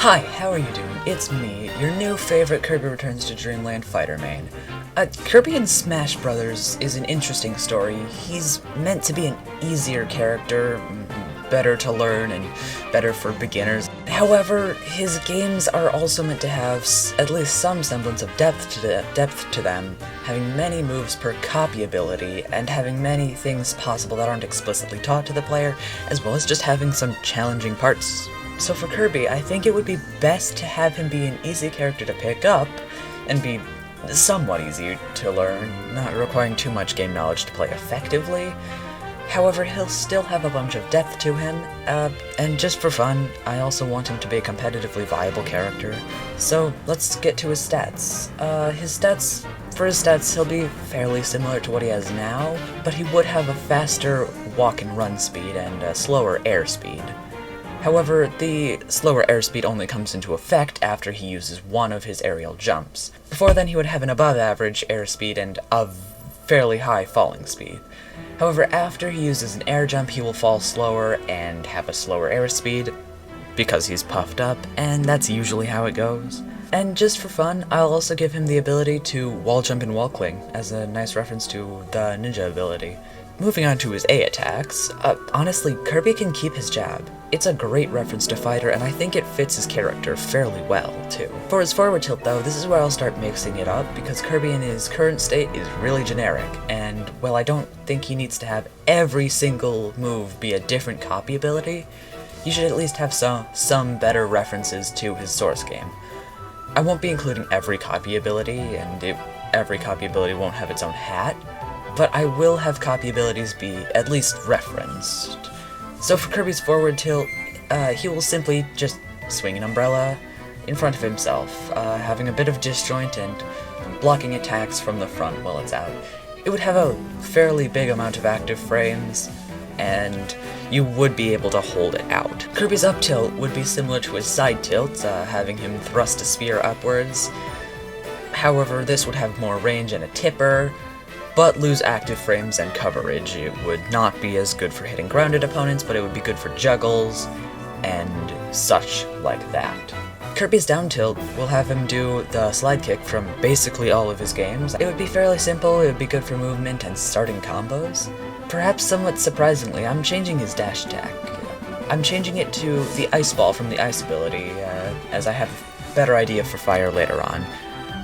Hi, how are you doing? It's me, your new favorite Kirby Returns to Dreamland fighter main. Kirby in Smash Bros. Is an interesting story. He's meant to be an easier character, better to learn, and better for beginners. However, his games are also meant to have at least some semblance of depth to them, having many moves per copy ability, and having many things possible that aren't explicitly taught to the player, as well as just having some challenging parts. So for Kirby, I think it would be best to have him be an easy character to pick up, and be somewhat easy to learn, not requiring too much game knowledge to play effectively. However, he'll still have a bunch of depth to him, and just for fun, I also want him to be a competitively viable character. So let's get to his stats. For his stats, he'll be fairly similar to what he has now, but he would have a faster walk and run speed and a slower air speed. However, the slower airspeed only comes into effect after he uses one of his aerial jumps. Before then, he would have an above-average airspeed and a fairly high falling speed. However, after he uses an air jump, he will fall slower and have a slower airspeed, because he's puffed up, and that's usually how it goes. And just for fun, I'll also give him the ability to wall jump and wall cling, as a nice reference to the ninja ability. Moving on to his A attacks, honestly, Kirby can keep his jab. It's a great reference to fighter, and I think it fits his character fairly well, too. For his forward tilt, though, this is where I'll start mixing it up, because Kirby in his current state is really generic, and while I don't think he needs to have every single move be a different copy ability, you should at least have some better references to his source game. I won't be including every copy ability, and every copy ability won't have its own hat, but I will have copy abilities be at least referenced. So for Kirby's forward tilt, he will simply just swing an umbrella in front of himself, having a bit of disjoint and blocking attacks from the front while it's out. It would have a fairly big amount of active frames, and you would be able to hold it out. Kirby's up tilt would be similar to his side tilt, having him thrust a spear upwards. However, this would have more range and a tipper, but lose active frames and coverage. It would not be as good for hitting grounded opponents, but it would be good for juggles and such like that. Kirby's down tilt will have him do the slide kick from basically all of his games. It would be fairly simple, it would be good for movement and starting combos. Perhaps somewhat surprisingly, I'm changing his dash attack. I'm changing it to the Ice Ball from the Ice ability, as I have a better idea for fire later on.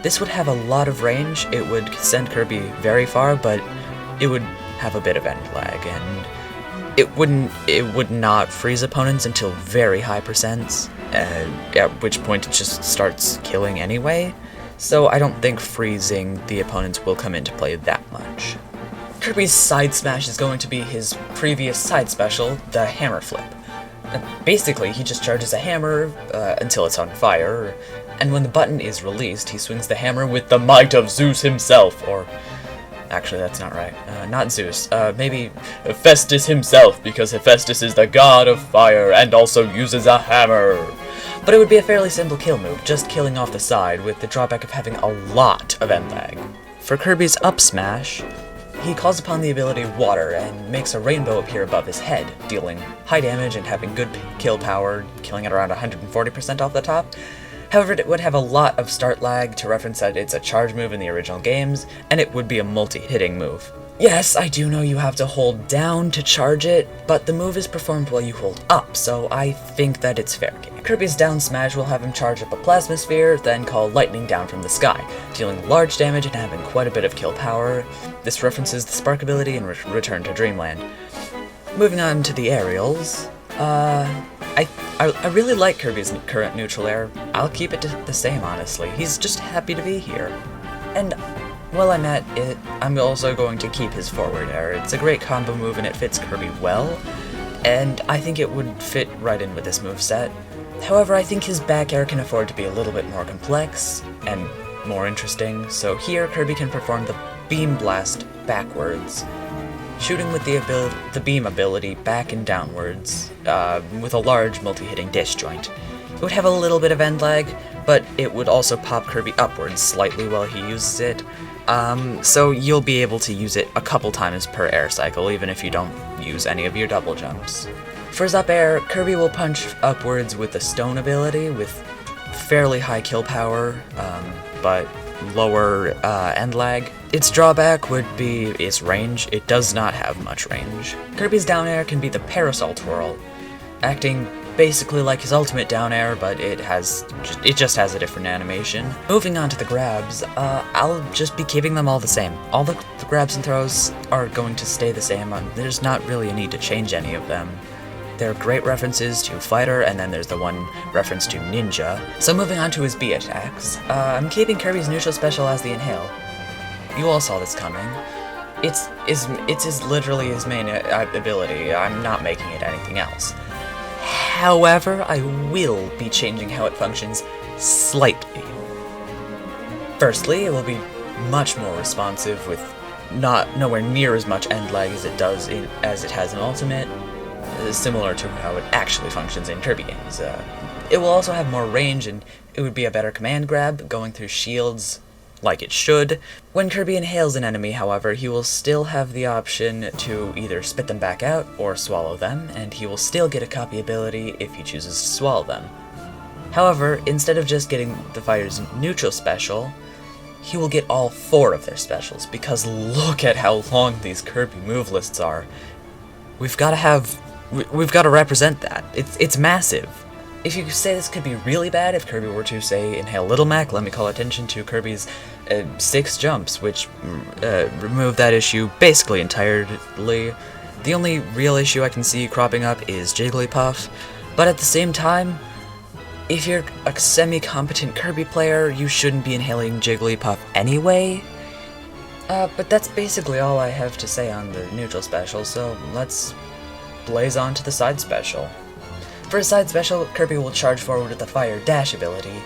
This would have a lot of range, it would send Kirby very far, but it would have a bit of end lag, and it would not freeze opponents until very high percents, at which point it just starts killing anyway, so I don't think freezing the opponents will come into play that much. Kirby's side smash is going to be his previous side special, the hammer flip. Basically, he just charges a hammer until it's on fire, and when the button is released, he swings the hammer with the might of Zeus himself, or actually that's not right, not Zeus, maybe Hephaestus himself, because Hephaestus is the god of fire and also uses a hammer. But it would be a fairly simple kill move, just killing off the side, with the drawback of having a lot of end lag. For Kirby's up smash, he calls upon the ability Water and makes a rainbow appear above his head, dealing high damage and having good kill power, killing at around 140% off the top. However, it would have a lot of start lag to reference that it's a charge move in the original games, and it would be a multi-hitting move. Yes, I do know you have to hold down to charge it, but the move is performed while you hold up, so I think that it's fair game. Kirby's down smash will have him charge up a plasma sphere, then call lightning down from the sky, dealing large damage and having quite a bit of kill power. This references the spark ability in Return to Dreamland. Moving on to the aerials, I really like Kirby's current neutral air. I'll keep it the same, honestly. He's just happy to be here. And while I'm at it, I'm also going to keep his forward air. It's a great combo move and it fits Kirby well, and I think it would fit right in with this moveset. However, I think his back air can afford to be a little bit more complex and more interesting, so here Kirby can perform the Beam Blast backwards, shooting with the beam ability back and downwards, with a large multi-hitting disjoint. It would have a little bit of end lag, but it would also pop Kirby upwards slightly while he uses it, so you'll be able to use it a couple times per air cycle, even if you don't use any of your double jumps. For his up air, Kirby will punch upwards with the stone ability with fairly high kill power, but lower end lag. Its drawback would be its range. It does not have much range. Kirby's down air can be the parasol twirl, acting basically like his ultimate down air, but it just has a different animation. Moving on to the grabs, I'll just be keeping them all the same. All the grabs and throws are going to stay the same. There's not really a need to change any of them. They're great references to Fighter, and then there's the one reference to Ninja. So moving on to his B attacks, I'm keeping Kirby's neutral special as the Inhale. You all saw this coming. It's literally his main ability. I'm not making it anything else. However, I will be changing how it functions slightly. Firstly, it will be much more responsive with nowhere near as much end lag as it does as it has in Ultimate, similar to how it actually functions in Kirby games. It will also have more range, and it would be a better command grab, going through shields like it should. When Kirby inhales an enemy, however, he will still have the option to either spit them back out or swallow them, and he will still get a copy ability if he chooses to swallow them. However, instead of just getting the fighter's neutral special, he will get all 4 of their specials, because look at how long these Kirby move lists are. We've got to represent that. It's massive. If you say this could be really bad, if Kirby were to, say, inhale Little Mac, let me call attention to Kirby's 6 jumps, which remove that issue basically entirely. The only real issue I can see cropping up is Jigglypuff, but at the same time, if you're a semi-competent Kirby player, you shouldn't be inhaling Jigglypuff anyway. But that's basically all I have to say on the neutral special, so let's blaze on to the side special. For his side special, Kirby will charge forward with the Fire Dash ability,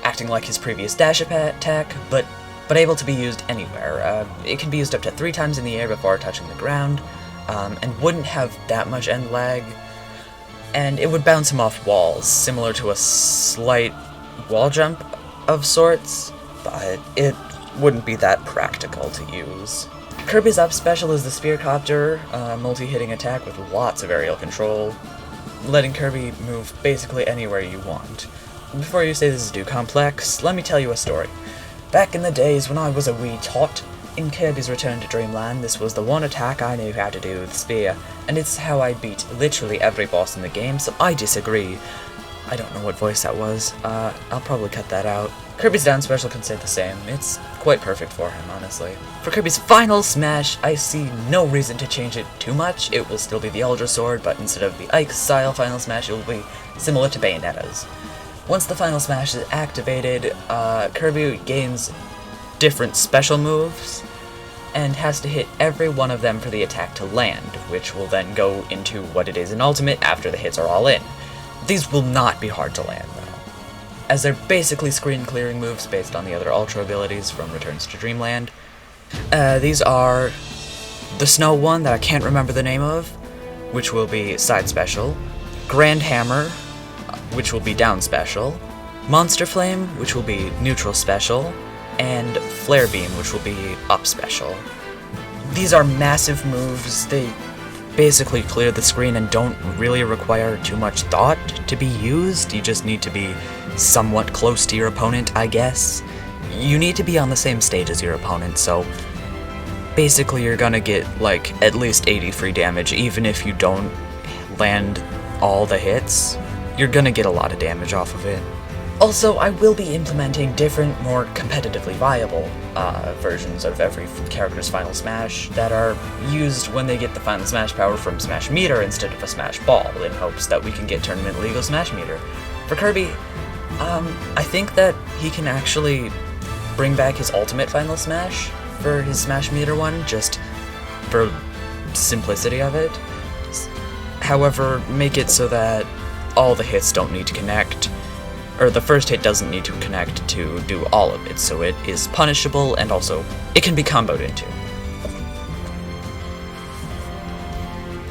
acting like his previous dash attack, but able to be used anywhere. It can be used up to 3 times in the air before touching the ground, and wouldn't have that much end lag, and it would bounce him off walls, similar to a slight wall jump of sorts, but it wouldn't be that practical to use. Kirby's up special is the Spear Copter, multi-hitting attack with lots of aerial control, letting Kirby move basically anywhere you want. Before you say this is too complex, let me tell you a story. Back in the days when I was a wee tot, in Kirby's Return to Dreamland, this was the one attack I knew how to do with Spear, and it's how I beat literally every boss in the game, so I disagree. I don't know what voice that was. I'll probably cut that out. Kirby's down special can stay the same. It's quite perfect for him, honestly. For Kirby's final smash, I see no reason to change it too much. It will still be the Ultra Sword, but instead of the Ike-style final smash, it will be similar to Bayonetta's. Once the final smash is activated, Kirby gains different special moves, and has to hit every one of them for the attack to land, which will then go into what it is in Ultimate after the hits are all in. These will not be hard to land, though, as they're basically screen-clearing moves based on the other Ultra abilities from Returns to Dreamland. These are the Snow one that I can't remember the name of, which will be side special, Grand Hammer, which will be down special, Monster Flame, which will be neutral special, and Flare Beam, which will be up special. These are massive moves. They basically clear the screen and don't really require too much thought to be used. You just need to be somewhat close to your opponent, I guess. You need to be on the same stage as your opponent, so basically you're gonna get like at least 80 free damage. Even if you don't land all the hits, you're gonna get a lot of damage off of it. Also, I will be implementing different, more competitively viable versions of every character's Final Smash that are used when they get the Final Smash power from Smash Meter instead of a Smash Ball, in hopes that we can get tournament legal Smash Meter. For Kirby, I think that he can actually bring back his ultimate Final Smash for his Smash Meter one, just for simplicity of it. However, make it so that all the hits don't need to connect, or the first hit doesn't need to connect to do all of it, so it is punishable, and also it can be comboed into.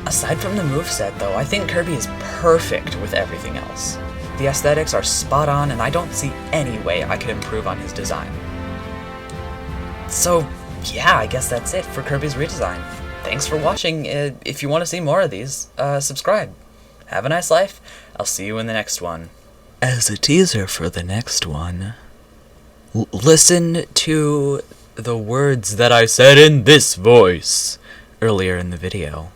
Aside from the moveset, though, I think Kirby is perfect with everything else. The aesthetics are spot on, and I don't see any way I could improve on his design. So, yeah, I guess that's it for Kirby's redesign. Thanks for watching. If you want to see more of these, subscribe. Have a nice life. I'll see you in the next one. As a teaser for the next one, listen to the words that I said in this voice earlier in the video.